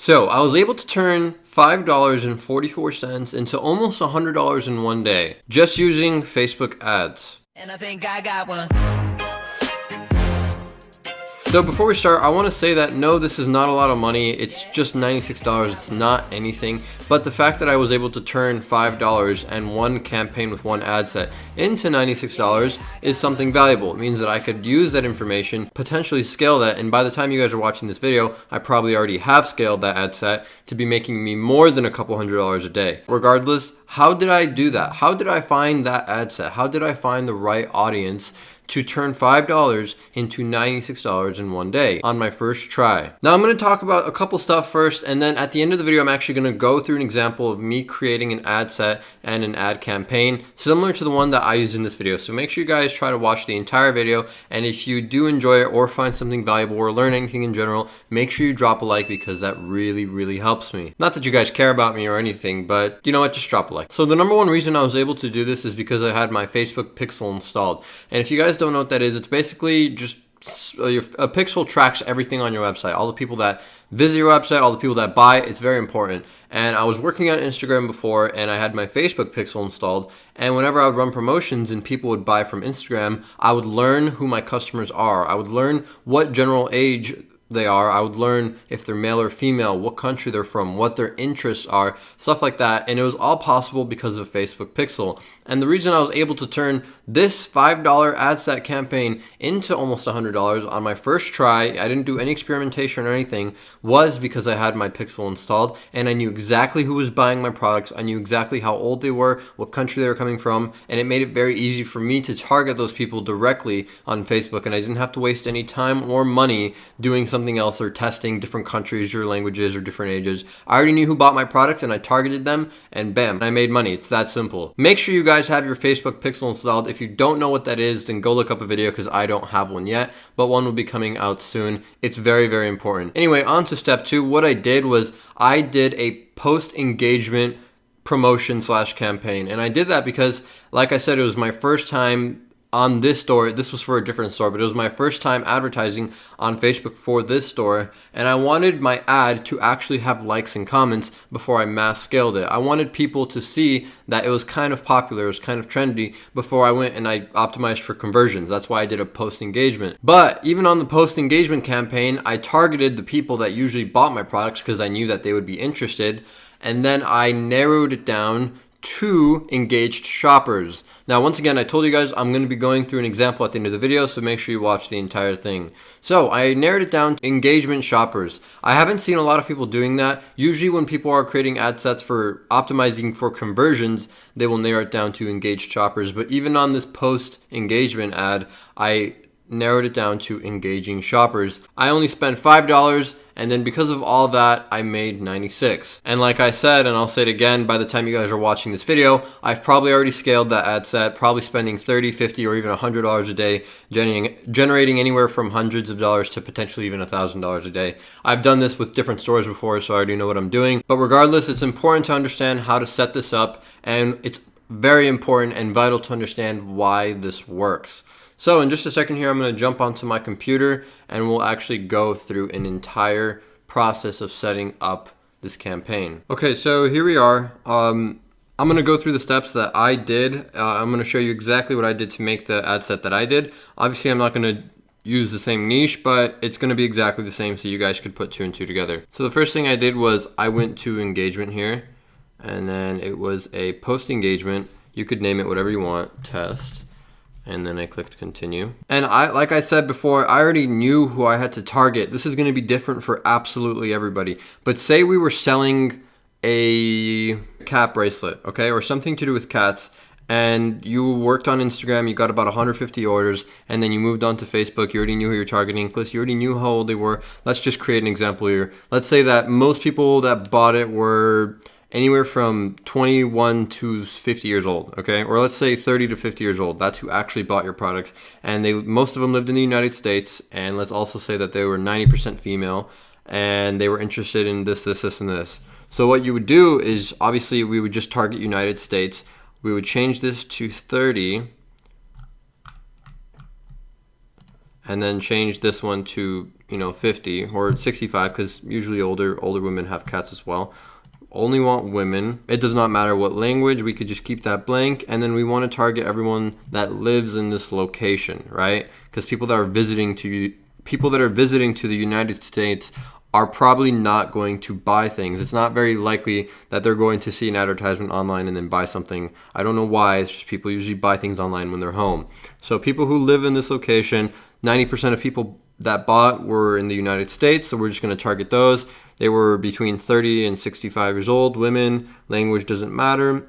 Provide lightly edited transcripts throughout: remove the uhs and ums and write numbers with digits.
So I was able to turn $5.44 into almost $100 in one day just using Facebook ads. And I think I got one. So before we start, I want to say that no, this is not a lot of money. It's just $96. It's not anything. But the fact that I was able to turn $5 and one campaign with one ad set into $96 is something valuable. It means that I could use that information, potentially scale that, and by the time you guys are watching this video, I probably already have scaled that ad set to be making me more than a couple $100s a day. Regardless, how did I do that? How did I find that ad set? How did I find the right audience to turn $5 into $96 in one day on my first try? Now I'm going to talk about a couple stuff first, and then at the end of the video I'm actually going to go through an example of me creating an ad set and an ad campaign similar to the one that I used in this video. So make sure you guys try to watch the entire video, and if you do enjoy it or find something valuable or learn anything in general, make sure you drop a like because that really helps me. Not that you guys care about me or anything, but you know what, just drop a like. So the number one reason I was able to do this is because I had my Facebook pixel installed, and if you guys don't know what that is, it's basically just a pixel tracks everything on your website, all the people that visit your website, all the people that buy. It's very important. And I was working on Instagram before, and I had my Facebook pixel installed, and whenever I would run promotions and people would buy from Instagram, I would learn who my customers are. I would learn what general age they are. I would learn if they're male or female, what country they're from, what their interests are, stuff like that. And it was all possible because of Facebook Pixel. And the reason I was able to turn this $5 ad set campaign into almost $100 on my first try, I didn't do any experimentation or anything, was because I had my Pixel installed and I knew exactly who was buying my products. I knew exactly how old they were, what country they were coming from, and it made it very easy for me to target those people directly on Facebook, and I didn't have to waste any time or money doing something else or testing different countries or languages or different ages. I already knew who bought my product and I targeted them, and bam, I made money. It's that simple. Make sure you guys have your Facebook Pixel installed. If you don't know what that is, then go look up a video because I don't have one yet, but one will be coming out soon. It's very important. Anyway, on to step 2. What I did was I did a post-engagement promotion / campaign, and I did that because, like I said, it was my first time on this store. This was for a different store, but it was my first time advertising on Facebook for this store, and I wanted my ad to actually have likes and comments before I mass scaled it. I wanted people to see that it was kind of popular, it was kind of trendy before I went and I optimized for conversions. That's why I did a post engagement. But even on the post engagement campaign, I targeted the people that usually bought my products because I knew that they would be interested, and then I narrowed it down to engaged shoppers. Now, once again, I told you guys I'm going to be going through an example at the end of the video, so make sure you watch the entire thing. So I narrowed it down to engagement shoppers. I haven't seen a lot of people doing that. Usually when people are creating ad sets for optimizing for conversions, they will narrow it down to engaged shoppers. But even on this post engagement ad, I narrowed it down to engaging shoppers. I only spent $5, and then because of all that, I made $96. And like I said, and I'll say it again, by the time you guys are watching this video, I've probably already scaled that ad set, probably spending $30, $50, or even $100 a day, generating anywhere from hundreds of dollars to potentially even $1,000 a day. I've done this with different stores before, so I already know what I'm doing. But regardless, it's important to understand how to set this up, and it's very important and vital to understand why this works. So in just a second here, I'm going to jump onto my computer and we'll actually go through an entire process of setting up this campaign. Okay, so here we are. I'm going to go through the steps that I did. I'm going to show you exactly what I did to make the ad set that I did. Obviously, I'm not going to use the same niche, but it's going to be exactly the same so you guys could put 2 and 2 together. So the first thing I did was I went to engagement here, and then it was a post engagement. You could name it whatever you want, test. And then I clicked continue. And like I said before, I already knew who I had to target. This is going to be different for absolutely everybody. But say we were selling a cat bracelet, okay, or something to do with cats, and you worked on Instagram, you got about 150 orders, and then you moved on to Facebook, you already knew who you're targeting, plus you already knew how old they were. Let's just create an example here. Let's say that most people that bought it were anywhere from 21 to 50 years old, okay? Or let's say 30 to 50 years old. That's who actually bought your products. And most of them lived in the United States. And let's also say that they were 90% female and they were interested in this, and this. So what you would do is, obviously, we would just target United States. We would change this to 30. and then change this one to 50 or 65, because usually older women have cats as well. Only want women. It does not matter what language, we could just keep that blank. And then we want to target everyone that lives in this location, right? Because people that are visiting to the United States are probably not going to buy things. It's not very likely that they're going to see an advertisement online and then buy something. I don't know why. It's just people usually buy things online when they're home. So people who live in this location, 90% of people that bought were in the United States, so we're just going to target those. They were between 30 and 65 years old, women, language doesn't matter.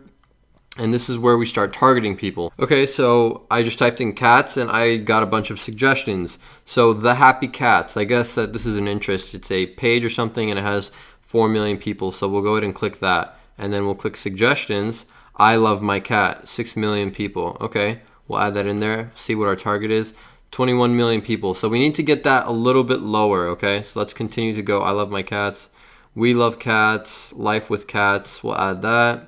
And this is where we start targeting people. Okay, so I just typed in cats and I got a bunch of suggestions. So the happy cats, I guess that this is an interest. It's a page or something and it has 4 million people. So we'll go ahead and click that. And then we'll click suggestions. I love my cat, 6 million people. Okay, we'll add that in there, see what our target is. 21 million people. So we need to get that a little bit lower, okay? So let's continue to go. I love my cats. We love cats. Life with cats. We'll add that.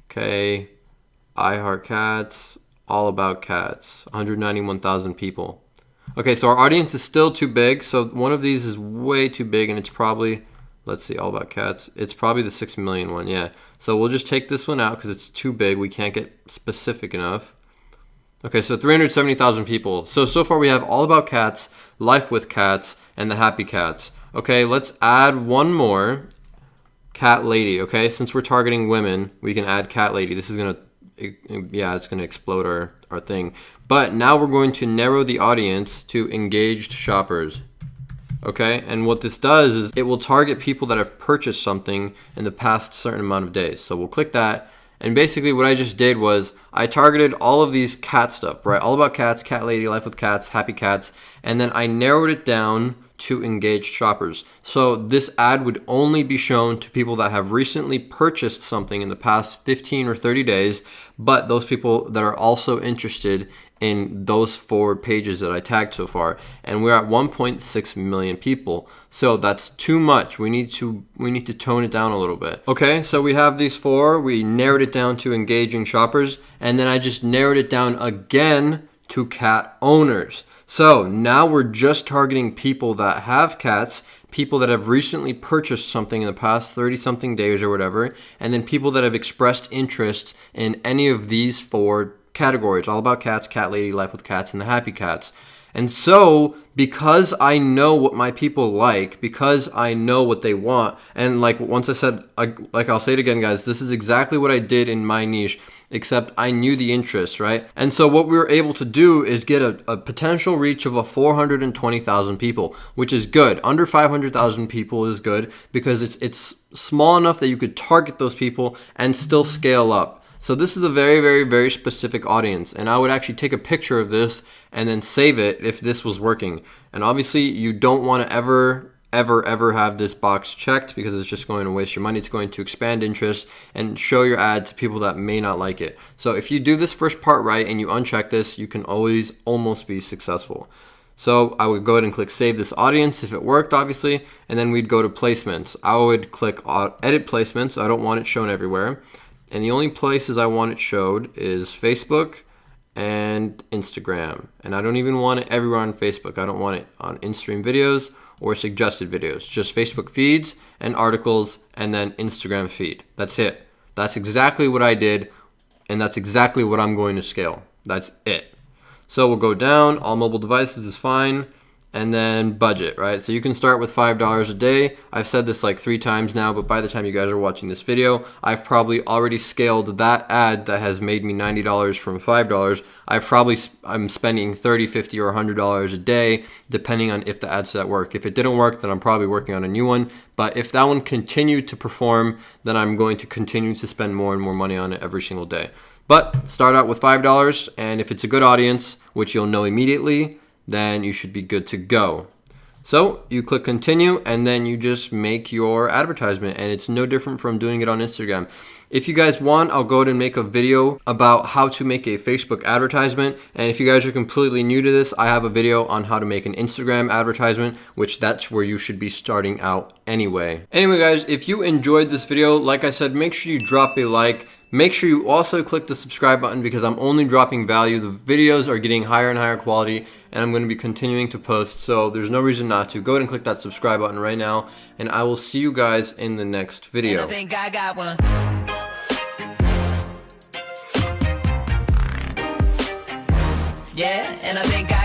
Okay. I heart cats. All about cats. 191,000 people. Okay, so our audience is still too big. So one of these is way too big and it's probably, let's see, all about cats. It's probably the 6 million one, yeah. So we'll just take this one out because it's too big. We can't get specific enough. Okay, so 370,000 people. So far we have all about cats, life with cats, and the happy cats. Okay, let's add one more, cat lady. Okay, since we're targeting women, we can add cat lady. This is gonna, yeah, it's gonna explode our thing. But now we're going to narrow the audience to engaged shoppers. Okay, and what this does is it will target people that have purchased something in the past certain amount of days. So we'll click that. And basically what I just did was I targeted all of these cat stuff, right? All about cats, cat lady, life with cats, happy cats. And then I narrowed it down to engaged shoppers. So this ad would only be shown to people that have recently purchased something in the past 15 or 30 days, but those people that are also interested in those 4 pages that I tagged so far. And we're at 1.6 million people. So that's too much. We need to tone it down a little bit. Okay, so we have these 4. We narrowed it down to engaging shoppers, and then I just narrowed it down again to cat owners. So now we're just targeting people that have cats, people that have recently purchased something in the past 30-something days or whatever, and then people that have expressed interest in any of these 4 categories, all about cats, cat lady, life with cats, and the happy cats. And so because I know what my people like, because I know what they want, and like once I said, like I'll say it again, guys, this is exactly what I did in my niche, except I knew the interest, right? And so what we were able to do is get a potential reach of 420,000 people, which is good. Under 500,000 people is good because it's small enough that you could target those people and still scale up. So this is a very, very, very specific audience, and I would actually take a picture of this and then save it if this was working. And obviously you don't want to ever have this box checked because it's just going to waste your money. It's going to expand interest and show your ad to people that may not like it. So if you do this first part right and you uncheck this, you can always almost be successful. So I would go ahead and click save this audience if it worked, obviously, and then we'd go to placements. I would click edit placements. I don't want it shown everywhere. And the only places I want it showed is Facebook and Instagram. And I don't even want it everywhere on Facebook. I don't want it on in-stream videos or suggested videos. Just Facebook feeds and articles and then Instagram feed. That's it. That's exactly what I did, and that's exactly what I'm going to scale. That's it. So we'll go down. All mobile devices is fine. And then budget, right? So you can start with $5 a day. I've said this like 3 times now, but by the time you guys are watching this video, I've probably already scaled that ad that has made me $90 from $5. I'm spending $30, $50, or $100 a day, depending on if the ads that work. If it didn't work, then I'm probably working on a new one. But if that one continued to perform, then I'm going to continue to spend more and more money on it every single day. But start out with $5, and if it's a good audience, which you'll know immediately, then you should be good to go. So you click continue and then you just make your advertisement, and it's no different from doing it on Instagram. If you guys want, I'll go ahead and make a video about how to make a Facebook advertisement. And if you guys are completely new to this, I have a video on how to make an Instagram advertisement, which that's where you should be starting out anyway. Anyway, guys, if you enjoyed this video, like I said, make sure you drop a like. Make sure you also click the subscribe button because I'm only dropping value. The videos are getting higher and higher quality, and I'm going to be continuing to post, so there's no reason not to. Go ahead and click that subscribe button right now, and I will see you guys in the next video. And I think I got one. Yeah, and I think I